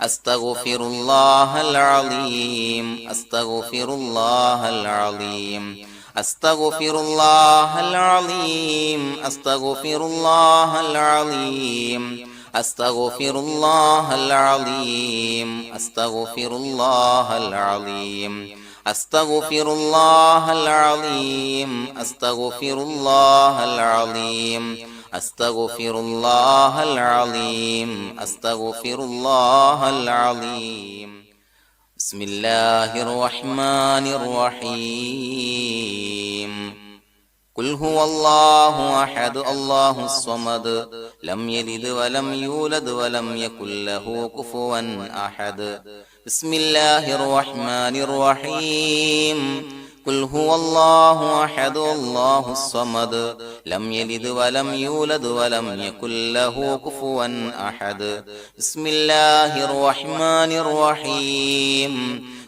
أستغفر الله العظيم أستغفر الله العظيم أستغفر الله العظيم أستغفر الله العظيم أستغفر الله العظيم أستغفر الله العظيم أستغفر الله العظيم أستغفر الله العظيم أستغفر الله العظيم أستغفر الله العظيم بسم الله الرحمن الرحيم قل هو الله أحد الله الصمد لم يلد ولم يولد ولم يكن له كفوا أحد بسم الله الرحمن الرحيم قل هو الله أحد الله الصمد لم يلد ولم يولد ولم يكن له كفوا أحد بسم الله الرحمن الرحيم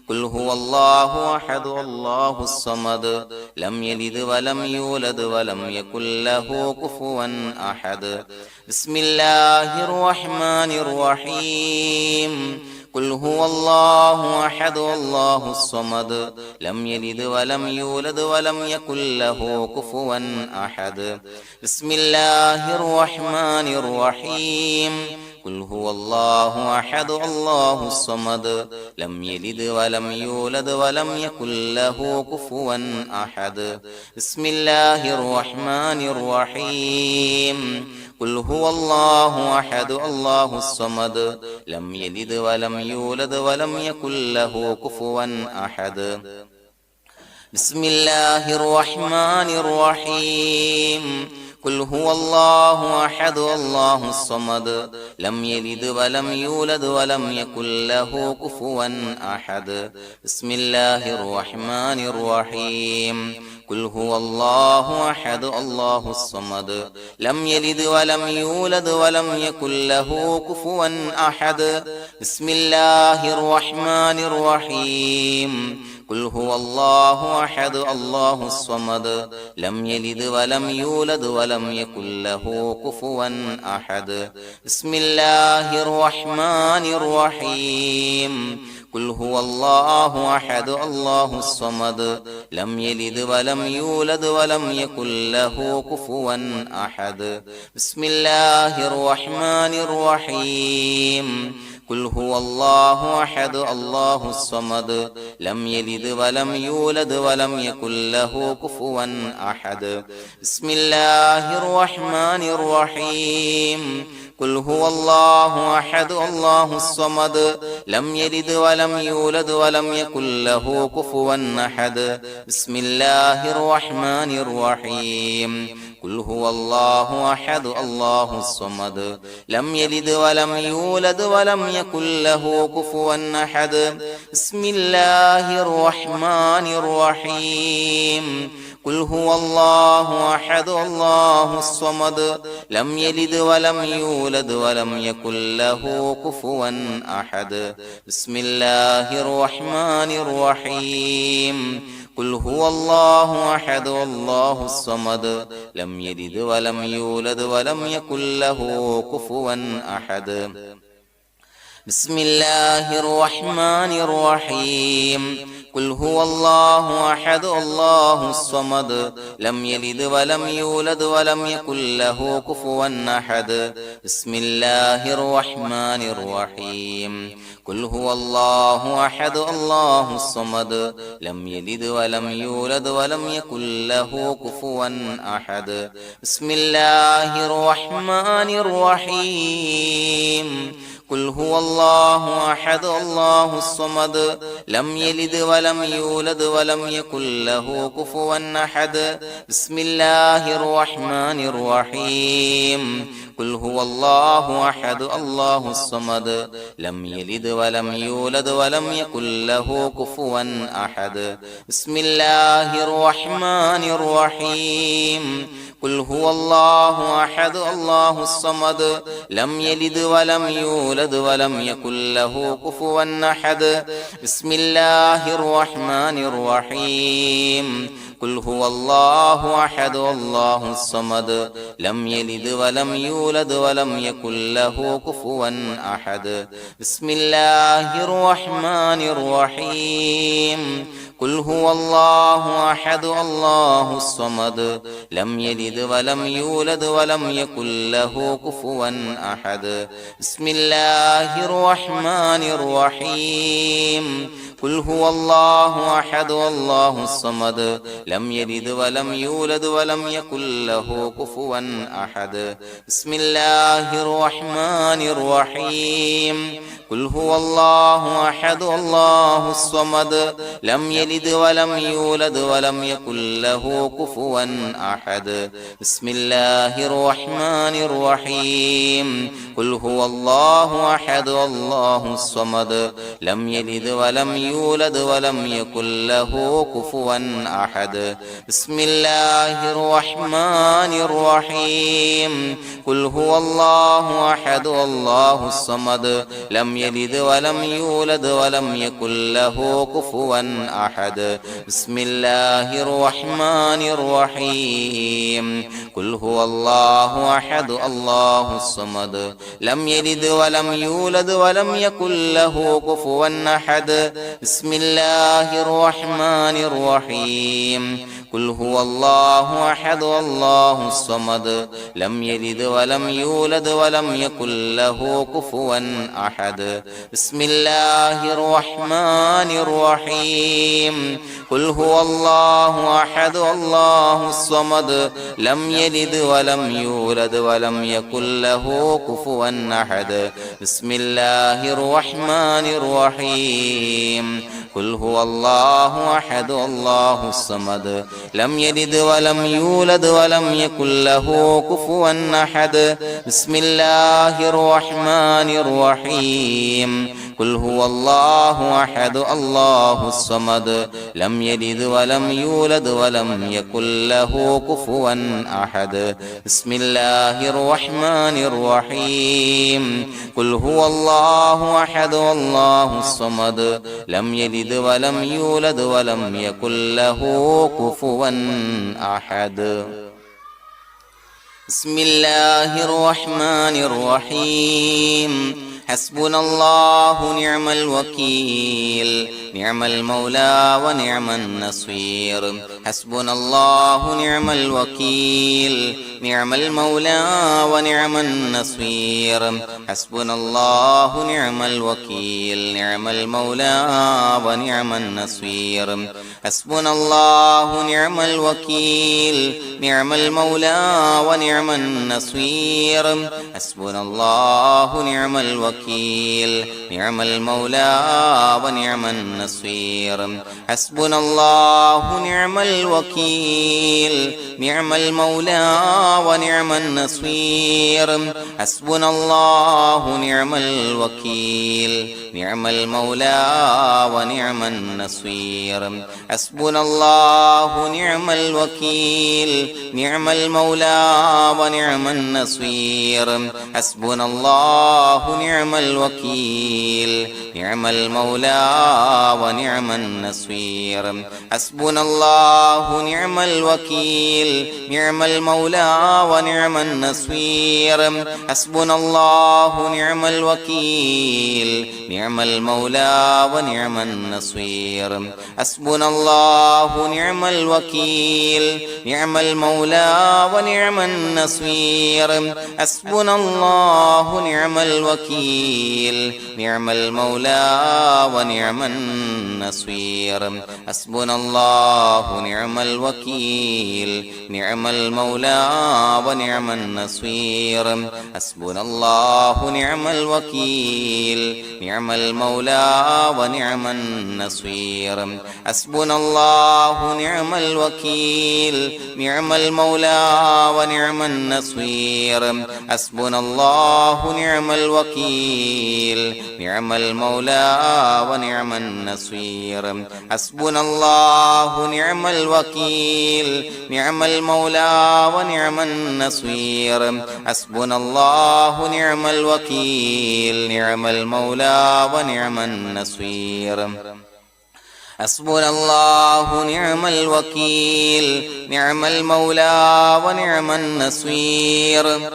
قل هو الله أحد الله الصمد لم يلد ولم يولد ولم يكن له كفوا أحد بسم الله الرحمن الرحيم قل هو الله أحد الله الصمد لم يلد ولم يولد ولم يكن له كفوا أحد بسم الله الرحمن الرحيم قل هو الله أحد الله الصمد لم يلد ولم يولد ولم يكن له كفوا أحد بسم الله الرحمن الرحيم قل هو الله أحد الله الصمد لم يلد ولم يولد ولم يكن له كفوا أحد بسم الله الرحمن الرحيم قل هو الله أحد الله الصمد لم يلد ولم يولد ولم يكن له كفوا أحد بسم الله الرحمن الرحيم قل هو الله أحد الله الصمد لم يلد ولم يولد ولم يكن له كفوا أحد بسم الله الرحمن الرحيم قل هو الله أحد الله الصمد لم يلد ولم يولد ولم يكن له كفوا أحد بسم الله الرحمن الرحيم قل هو الله أحد الله الصمد لم يلد ولم يولد ولم يكن له كفوا أحد بسم الله الرحمن الرحيم قل هو الله أحد الله الصمد لم يلد ولم يولد ولم يكن له كفوا أحد بسم الله الرحمن الرحيم قل هو الله أحد الله الصمد لم يلد ولم يولد ولم يكن له كفوا أحد بسم الله الرحمن الرحيم قل هو الله أحد الله الصمد لم يلد ولم يولد ولم يكن له كفوا أحد بسم الله الرحمن الرحيم قل هو الله أحد الله الصمد لم يلد ولم يولد ولم يكن له كفوا أحد بسم الله الرحمن الرحيم قل هو الله أحد الله الصمد لم يلد ولم يولد ولم يكن له كفوا أحد بسم الله الرحمن الرحيم قل هو الله أحد الله الصمد لم يلد ولم يولد ولم يكن له كفوا أحد بسم الله الرحمن الرحيم قل هو الله أحد الله الصمد لم يلد ولم يولد ولم يكن له كفوا أحد بسم الله الرحمن الرحيم قل هو الله أحد الله الصمد لم يلد ولم يولد ولم يكن له كفوا أحد بسم الله الرحمن الرحيم قل هو الله أحد الله الصمد لم يلد ولم يولد ولم يكن له كفوا أحد بسم الله الرحمن الرحيم قل هو الله أحد الله الصمد لم يلد ولم يولد ولم يكن له كفوا أحد بسم الله الرحمن الرحيم قل هو الله أحد الله الصمد لم يلد ولم يولد ولم يكن له كفوا أحد بسم الله الرحمن الرحيم قل هو الله أحد الله الصمد لم يلد ولم يولد ولم يكن له كفوا أحد بسم الله الرحمن الرحيم قل هو الله أحد الله الصمد لم يلد ولم يولد ولم يكن له كفوا أحد بسم الله الرحمن الرحيم قل هو الله أحد الله الصمد لم يلد ولم يولد ولم يكن له كفوا أحد بسم الله الرحمن الرحيم قل هو الله أحد الله الصمد لم يلد ولم يولد ولم يكن له كفوا أحد بسم الله الرحمن الرحيم قل هو الله أحد الله الصمد لم يلد ولم يولد ولم يكن له كفوا أحد بسم الله الرحمن الرحيم قل هو الله أحد الله الصمد لم يلد ولم يولد ولم يكن له كفوا أحد بسم الله الرحمن الرحيم قل هو الله أحد الله الصمد لم يلد ولم يولد ولم يكن له كفوا أحد بسم الله الرحمن الرحيم قل هو الله أحد الله الصمد لم يلد ولم يولد ولم يكن له كفوا أحد بسم الله الرحمن الرحيم قل هو الله أحد الله الصمد لم يلد ولم يولد ولم يكن له كفوا أحد بسم الله الرحمن الرحيم قل هو الله أحد الله الصمد لم يلد ولم يولد ولم يكن له كفوا أحد بسم الله الرحمن الرحيم قل هو الله أحد الله الصمد لم يلد ولم يولد ولم يكن له كفوا أحد بسم الله الرحمن الرحيم حسبنا الله نعم الوكيل نعم المولى ونعم النصير حسبنا الله نعم الوكيل نعم المولى ونعم النصير حسبنا الله نعم الوكيل نعم المولى ونعم النصير حسبنا الله نعم الوكيل نعم المولى ونعم النصير حسبنا الله نعم الوكيل نعم المولى ونعم النصير حسبنا الله نعم الوكيل نعم المولى ونعم النصير حسبنا الله نعم الوكيل نعم المولى ونعم النصير حسبنا الله نعم الوكيل نعم المولى ونعم النصير حسبنا الله نعم الوكيل نعم المولى ونعم النصير حسبنا الله نعم الوكيل نعم المولى ونعم النصير حسبنا الله نعم الوكيل نعم المولى ونعم النصير حسبنا الله نعم الوكيل نعم المولى ونعم النصير حسبنا الله نعم الوكيل نعم المولى ونعم النصير حسبنا الله نعم الوكيل نعم المولى ونعم النصير حسبنا الله نعم الوكيل نعم المولى ونعم النصير حسبنا الله نعم الوكيل نعم المولى ونعم النصير حسبنا الله نعم الوكيل نعم المولى ونعم النصير حسبنا الله نعم الوكيل نعم المولى ونعم النصير حسبنا الله نعم الوكيل نعم المولى ونعم النصير حسبنا الله نعم الوكيل نعم المولى ونعم النصير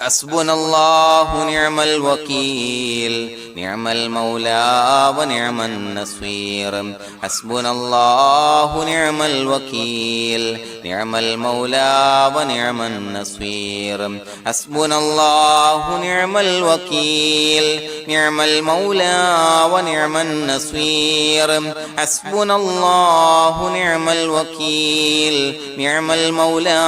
حسبنا الله نعم الوكيل نعم المولى ونعم النصير حسبنا الله نعم الوكيل نعم المولى ونعم النصير حسبنا الله نعم الوكيل نعم المولى ونعم النصير حسبنا الله نعم الوكيل نعم المولى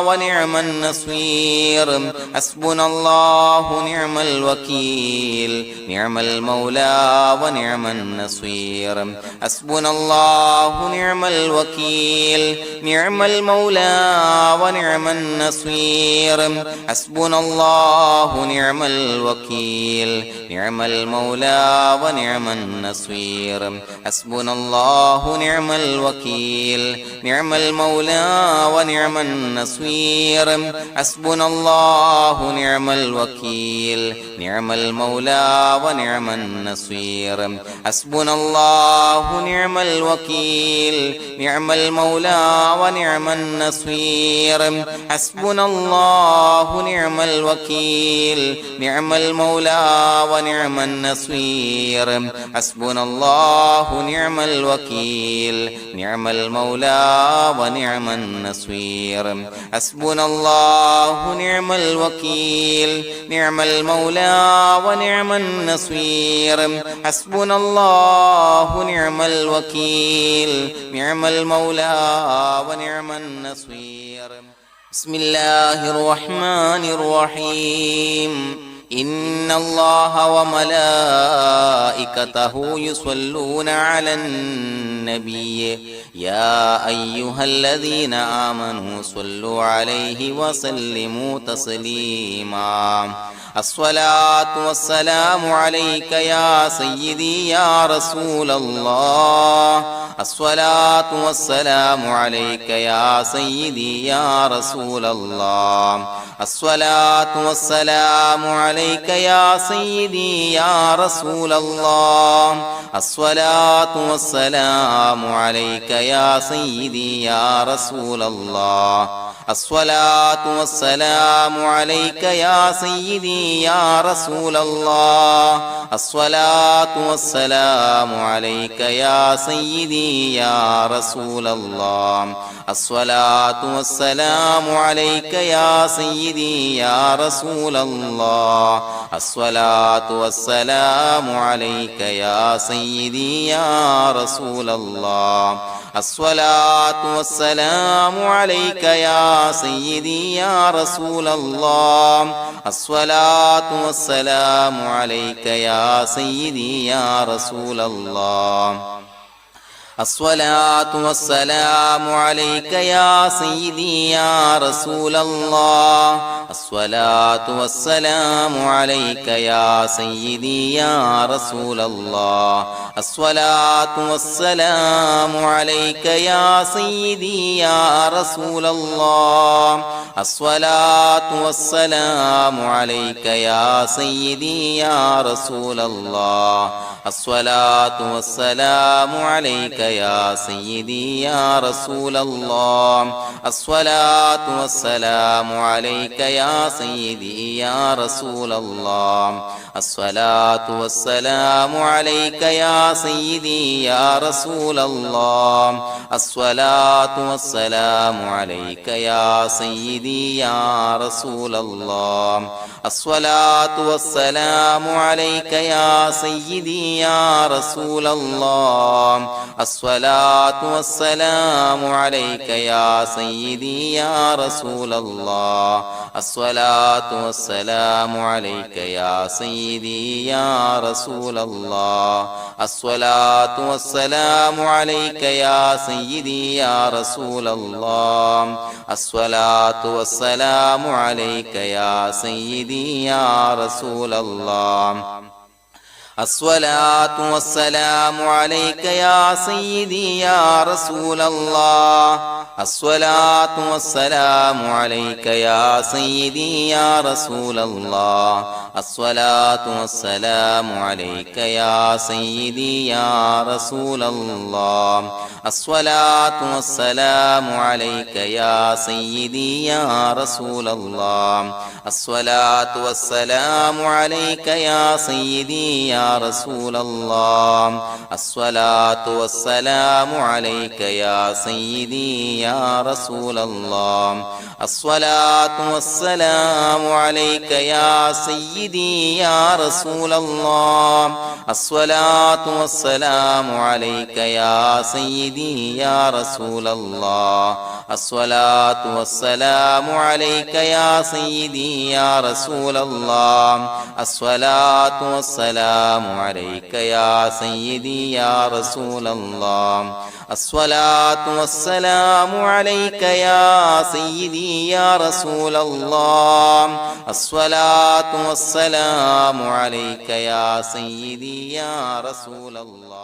ونعم النصير حسبنا الله نعم الوكيل نعم المولى ونعم النصير حسبنا الله نعم الوكيل نعم المولى ونعم النصير حسبنا الله نعم الوكيل نعم المولى ونعم النصير حسبنا الله نعم الوكيل نعم المولى ونعم النصير حسبنا الله نعم الوكيل نعم المولى ونعم النصير حسبنا الله نعم الوكيل نعم المولى ونعم النصير حسبنا الله نعم الوكيل نعم المولى ونعم النصير حسبنا الله نعم الوكيل نعم المولى ونعم النصير حسبنا الله نعم الوكيل نعم المولى ونعم النصير حسبنا الله نعم الوكيل نعم المولى ونعم النصير بسم الله الرحمن الرحيم إن الله وملائكته يصلون على النبي يا أيها الذين آمنوا صلوا عليه وسلموا تسليما الصلاة والسلام عليك يا سيدي يا رسول الله الصلاة والسلام عليك يا سيدي يا رسول الله الصلاة والسلام عليك يا سيدي يا رسول الله الصلاة والسلام عليك يا سيدي يا رسول الله الصلاة والسلام عليك يا سيدي يا رسول الله الصلاة والسلام عليك يا سيدي يا رسول الله الصلاة والسلام عليك يا سيدي يا رسول الله الصلاة والسلام عليك يا سيدي يا رسول الله الصلاة والسلام عليك يا سيدي يا رسول الله الصلاة والسلام عليك يا سيدي يا رسول الله الصلاة والسلام عليك يا سيدي يا رسول الله الصلاة والسلام عليك يا سيدي يا رسول الله الصلاة والسلام عليك يا سيدي يا رسول الله الصلاة والسلام عليك يا سيدي يا رسول الله الصلاة والسلام عليك يا سيدي يا رسول الله الصلاة والسلام عليك يا سيدي يا رسول الله الصلاة والسلام عليك يا سيدي يا رسول الله الصلاة والسلام عليك يا سيدي يا رسول الله الصلاة والسلام عليك يا سيدي يا رسول الله الصلاة والسلام عليك يا سيدي يا رسول الله الصلاة والسلام عليك يا سيدي يا رسول الله الصلاة والسلام عليك يا سيدي يا رسول الله الصلاة والسلام عليك يا سيدي يا رسول الله الصلاة والسلام عليك يا سيدي يا رسول الله. الصلاة والسلام عليك يا سيدي يا رسول الله. الصلاة والسلام عليك يا سيدي يا رسول الله. الصلاة والسلام عليك يا سيدي يا رسول الله. الصلاة والسلام عليك يا سيدي يا رسول الله. الصلاة والسلام عليك يا سيدي يا رسول الله. الصلاة والسلام عليك يا سيدي يا رسول الله. الصلاة والسلام عليك يا سيدي يا رسول الله. الصلاة والسلام عليك يا سيدي يا رسول الله. الصلاة والسلام عليك يا سيدي يا رسول الله. الصلاة والسلام عليك يا سيدي يا رسول الله. الصلاة والسلام عليك يا سيدي يا رسول الله.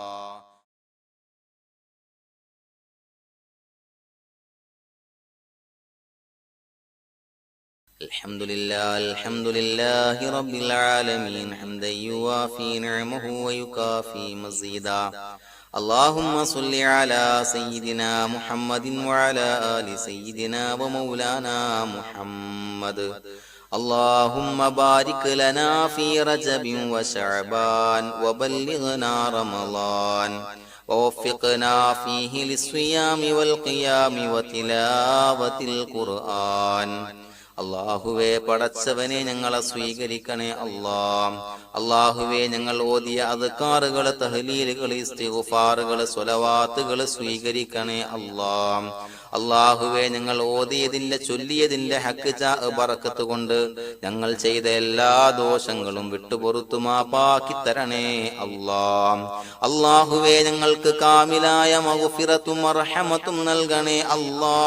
الحمد لله رب العالمين حمدا يوافي نعمه ويكافي مزيدا. اللهم صل على سيدنا محمد وعلى آل سيدنا ومولانا محمد. اللهم بارك لنا في رجب وشعبان وبلغنا رمضان ووفقنا فيه للصيام والقيام وتلاوة القرآن. അള്ളാഹുവേ, പടച്ചവനെ ഞങ്ങളെ സ്വീകരിക്കണേ അല്ലാ. അള്ളാഹുവേ, ഞങ്ങൾ ഓതിയ അദ്കാറുകൾ, തഹ്ലീലുകൾ, ഇസ്തിഗ്ഫാറുകൾ, സ്വലവാത്തുകൾ സ്വീകരിക്കണേ അല്ലാ. അള്ളാഹുവേ, ഞങ്ങൾ ഓതിയതിന്റെ ചൊല്ലിയതിന്റെ ഹക്ക് ബറക്കത്ത് കൊണ്ട് ഞങ്ങൾ ചെയ്ത എല്ലാ ദോഷങ്ങളും വിട്ടുപൊറുത്തു മാപ്പാക്കി തരണേ അല്ലാ. അള്ളാഹുവേ, ഞങ്ങൾക്ക് കാമിലായ മഗ്ഫിറത്തും റഹ്മത്തും നൽകണേ അല്ലാ.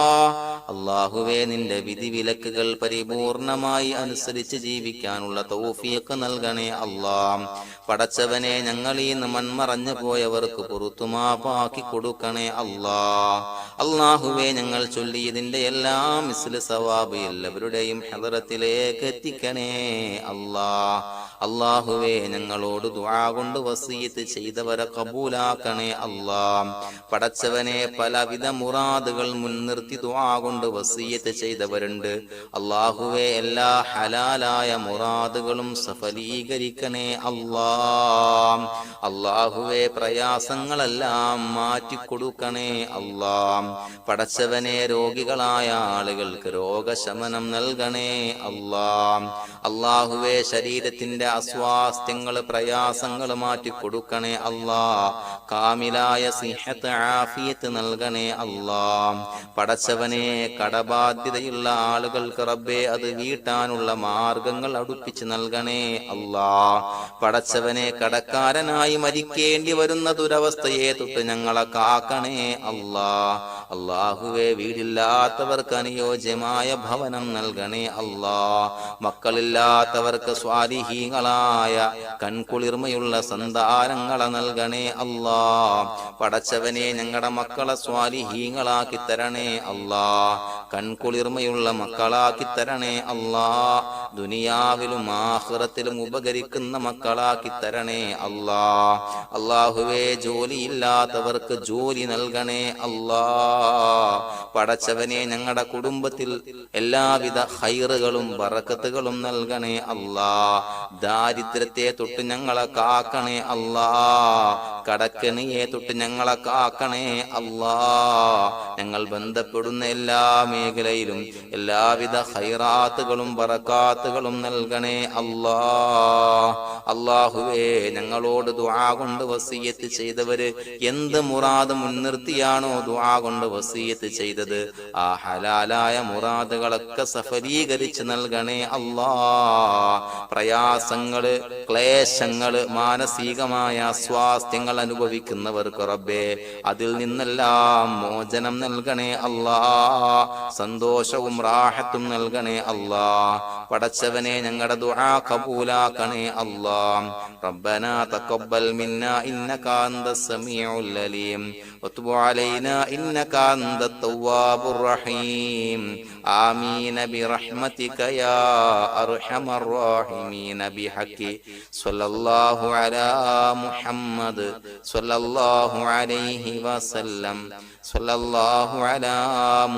അള്ളാഹുവേ, നിന്റെ വിധിവിലക്കുകൾ പരിപൂർണമായി അനുസരിച്ച് ജീവിക്കാനുള്ള തൗഫീഖ് നൽകണേ അല്ലാ. പടച്ചവനെ, ഞങ്ങളീ മൺമറഞ്ഞു പോയവർക്ക് പുറത്തു മാപ്പാക്കി കൊടുക്കണേ അല്ലാ. അള്ളാഹുവേ, ഞങ്ങൾ ചൊല്ലിയതിന്റെ എല്ലാം മിസ്ല് സവാബ് എല്ലാവരുടെയും ഹദറത്തിലേക്ക് എത്തിക്കണേ അല്ലാ. അള്ളാഹുവേ, ഞങ്ങളോട് ദുആ കൊണ്ട് വസിയത്ത് ചെയ്തവരെ കബൂലാക്കണേ അല്ലാ. പടച്ചവനെ, പലവിധ മുറാദുകൾ മുൻനിർത്തി ദുആ കൊണ്ട് വസിയത്ത് ചെയ്തവരുണ്ട്. അള്ളാഹുവേ, എല്ലാ ഹലാലായ മുറാദുകളും സഫലീകരിക്കണേ അല്ലാ. അള്ളാഹുവേ, പ്രയാസങ്ങളെല്ലാം മാറ്റിക്കൊടുക്കണേ അല്ലാ. പടച്ചവനെ, രോഗികളായ ആളുകൾക്ക് രോഗശമനം നൽകണേ അല്ലാ. അള്ളാഹുവേ, ശരീരത്തിന്റെ അസ്വാസ്ഥ്യങ്ങൾ, പ്രയാസങ്ങൾ മാറ്റിക്കൊടുക്കണേ അല്ലാ. കാമിലായ സിഹത്ത്, ആഫിയത്ത് നൽകണേ അല്ലാ. പടച്ചവനെ, കടബാധ്യതയുള്ള ആളുകൾക്ക് റബ്ബേ അത് വീട്ടാനുള്ള മാർഗങ്ങൾ അടുപ്പിച്ച് നൽകണേ അല്ലാ. പടച്ചവനെ, കടക്കാരനായി മരിക്കേണ്ടി വരുന്ന ദുരവസ്ഥയെ തൊട്ട് ഞങ്ങളെ കാക്കണേ അല്ലാ. അള്ളാഹുവേ, വീടില്ലാത്തവർക്ക് അനുയോജ്യമായ ഭവനം നൽകണേ അല്ലാ. മക്കളില്ലാത്തവർക്ക് സ്വാലിഹീങ്ങളായ കൺകുളിർമയുള്ള സന്താനങ്ങളെ നൽകണേ അല്ലാ. പടച്ചവനെ, ഞങ്ങളുടെ മക്കളെ സ്വാലിഹീങ്ങളാക്കി തരണേ അല്ലാ. കൺകുളിർമയുള്ള മക്കളാക്കി തരണേ അല്ലാ. ദുനിയാവിലും ആഖിറത്തിലും ഉപകരിക്കുന്ന മക്കളാക്കി തരണേ അല്ലാ. അള്ളാഹുവേ, ജോലിയില്ലാത്തവർക്ക് ജോലി നൽകണേ അല്ലാ. പടച്ചവനെ, ഞങ്ങളുടെ കുടുംബത്തിൽ എല്ലാവിധ ഖൈറുകളും ബറക്കത്തുകളും നൽകണേ അല്ലാ. ദാരിദ്ര്യത്തെ തൊട്ട് ഞങ്ങളെ കാക്കണേ അല്ലാ. കടക്കെണിയെ തൊട്ട് ഞങ്ങളെ കാക്കണേ അല്ലാ. ഞങ്ങൾ ബന്ധപ്പെടുന്ന എല്ലാ മേഖലയിലും എല്ലാവിധ ഖൈറാത്തുകളും ബറക്കാത്തുകളും നൽകണേ അല്ലാ. അല്ലാഹുവേ, ഞങ്ങളോട് ദുആ കൊണ്ട് വസിയത്ത് ചെയ്തവര് എന്ത് മുറാദ് മുൻനിർത്തിയാണോ ദുആ കൊണ്ട് വസിയത്ത് ചെയ്തത്, ആ ഹലാലായ മുറാദുകളൊക്കെ സഫലീകരിച്ച് നൽകണേ അല്ലാ. പ്രയാസങ്ങള്, ക്ലേശങ്ങള്, മാനസികമായ സ്വാസ്ഥ്യങ്ങൾ അനുഭവിക്കുന്നവർക്ക് റബ്ബേ അതിൽ നിന്നെല്ലാം മോചനം നൽകണേ അല്ലാ. സന്തോഷവും റാഹത്തും നൽകണേ അല്ലാ. പടച്ചവനെ ഞങ്ങളുടെ ദുആ കബൂലാക്കണേ അല്ലാ. റബ്ബനാ തഖബ്ബൽ മിന്നാ ഇന്നക അന്തസ് സമീഉൽ അലീം വതുബ് അലൈനാ ഇന്നക അന്തത് തവ്വാബുർ റഹീം. ആമീൻ ബിറഹ്മതിക യാ അർഹമർ റഹീമീൻ ബിഹഖി സ്വല്ലല്ലാഹു അലാ മുഹമ്മദ് സ്വല്ലല്ലാഹു അലൈഹി വസല്ലം സ്വല്ലല്ലാഹു അലാ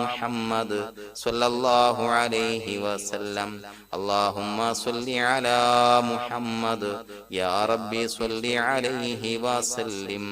മുഹമ്മദ് സ്വല്ലല്ലാഹു അലൈഹി വസല്ലം. اللهم صل على محمد يا ربي صل عليه وسلم.